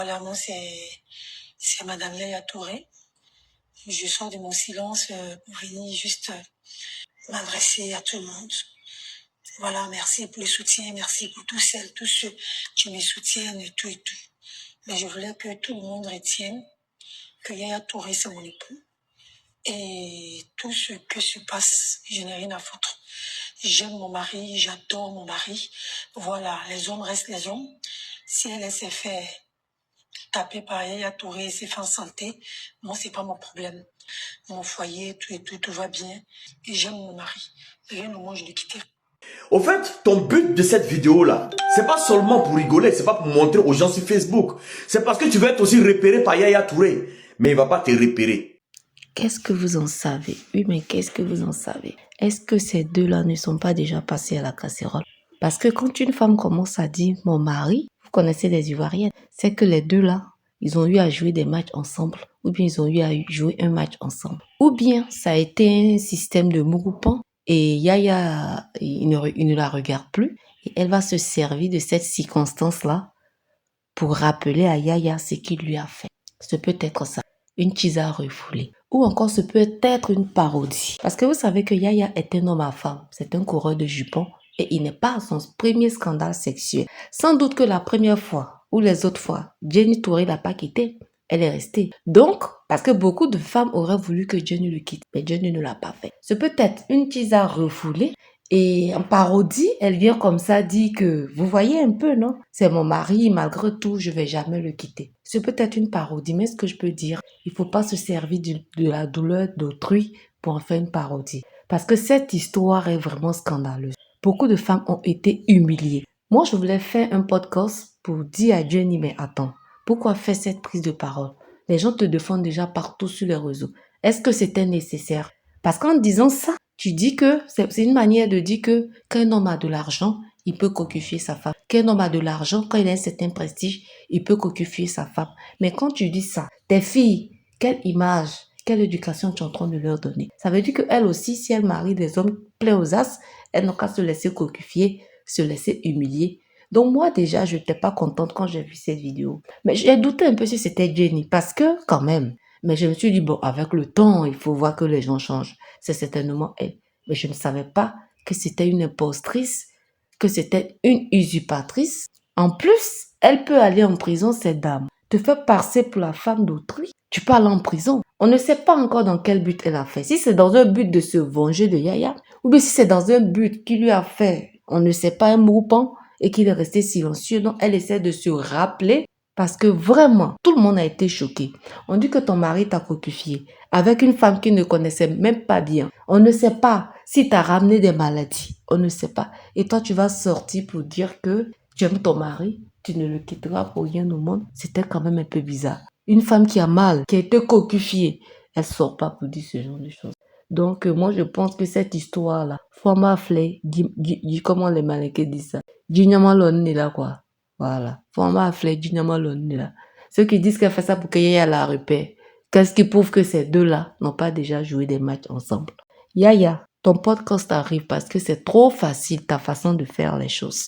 Voilà, moi, c'est Madame Yaya Touré. Je sors de mon silence pour venir juste m'adresser à tout le monde. Voilà, merci pour le soutien, merci pour tous ceux qui me soutiennent et tout et tout. Mais je voulais que tout le monde retienne que Yaya Touré, c'est mon époux. Et tout ce que se passe, je n'ai rien à foutre. J'aime mon mari, j'adore mon mari. Voilà, les hommes restent les hommes. Si elle s'est fait taper par Yaya Touré et s'est fait en santé, moi, c'est pas mon problème. Mon foyer, tout et tout va bien. Et j'aime mon mari. Rien ne mange de quitter. Au fait, ton but de cette vidéo-là, c'est pas seulement pour rigoler, c'est pas pour montrer aux gens sur Facebook. C'est parce que tu vas être aussi repéré par Yaya Touré. Mais il va pas te repérer. Qu'est-ce que vous en savez? Oui, mais qu'est-ce que vous en savez? Est-ce que ces deux-là ne sont pas déjà passés à la casserole? Parce que quand une femme commence à dire « mon mari », vous connaissez les Ivoiriennes, c'est que les deux-là, ils ont eu à jouer des matchs ensemble, ou bien ils ont eu à jouer un match ensemble. Ou bien ça a été un système de mouroupan et Yaya, il ne la regarde plus et elle va se servir de cette circonstance-là pour rappeler à Yaya ce qu'il lui a fait. Ce peut être ça, une tisa refoulée. Ou encore ce peut être une parodie. Parce que vous savez que Yaya est un homme à femme. C'est un coureur de jupons et il n'est pas à son premier scandale sexuel. Sans doute que la première fois ou les autres fois, Jenny Touré l'a pas quitté. Elle est restée. Donc, parce que beaucoup de femmes auraient voulu que Jenny le quitte, mais Jenny ne l'a pas fait. Ce peut être une tisa refoulée. Et en parodie, elle vient comme ça dire que, vous voyez un peu, non? C'est mon mari, malgré tout, je vais jamais le quitter. C'est peut-être une parodie, mais ce que je peux dire, il faut pas se servir de la douleur d'autrui pour en faire une parodie. Parce que cette histoire est vraiment scandaleuse. Beaucoup de femmes ont été humiliées. Moi, je voulais faire un podcast pour dire à Jenny, mais attends, pourquoi faire cette prise de parole? Les gens te défendent déjà partout sur les réseaux. Est-ce que c'était nécessaire? Parce qu'en disant ça, tu dis que c'est une manière de dire que qu'un homme a de l'argent, il peut coquifier sa femme. Qu'un homme a de l'argent, quand il a un certain prestige, il peut coquifier sa femme. Mais quand tu dis ça, tes filles, quelle image, quelle éducation tu es en train de leur donner? Ça veut dire qu'elles aussi, si elles marient des hommes pleins aux as, elles n'ont qu'à se laisser coquifier, se laisser humilier. Donc moi déjà, je n'étais pas contente quand j'ai vu cette vidéo. Mais j'ai douté un peu si c'était Jenny, parce que quand même. Mais je me suis dit, bon, avec le temps, il faut voir que les gens changent. C'est certainement elle. Mais je ne savais pas que c'était une impostrice, que c'était une usurpatrice. En plus, elle peut aller en prison, cette dame. Te faire passer pour la femme d'autrui, tu peux aller en prison. On ne sait pas encore dans quel but elle a fait. Si c'est dans un but de se venger de Yaya, ou bien si c'est dans un but qui lui a fait, on ne sait pas, un moupon, et qu'il est resté silencieux. Donc, elle essaie de se rappeler parce que vraiment, tout le monde a été choqué. On dit que ton mari t'a coquifié avec une femme qu'il ne connaissait même pas bien. On ne sait pas si t'as ramené des maladies. On ne sait pas. Et toi, tu vas sortir pour dire que tu aimes ton mari, tu ne le quitteras pour rien au monde. C'était quand même un peu bizarre. Une femme qui a mal, qui a été coquifiée, elle sort pas pour dire ce genre de choses. Donc, moi, je pense que cette histoire-là, format flé, comment les Malais disent ça? Djignamallon est là, quoi. Voilà. Format flé, Djignamallon est là. Ceux qui disent qu'elle fait ça pour qu'il y ait la repère. Qu'est-ce qui prouve que ces deux-là n'ont pas déjà joué des matchs ensemble? Yaya, ton podcast arrive parce que c'est trop facile ta façon de faire les choses.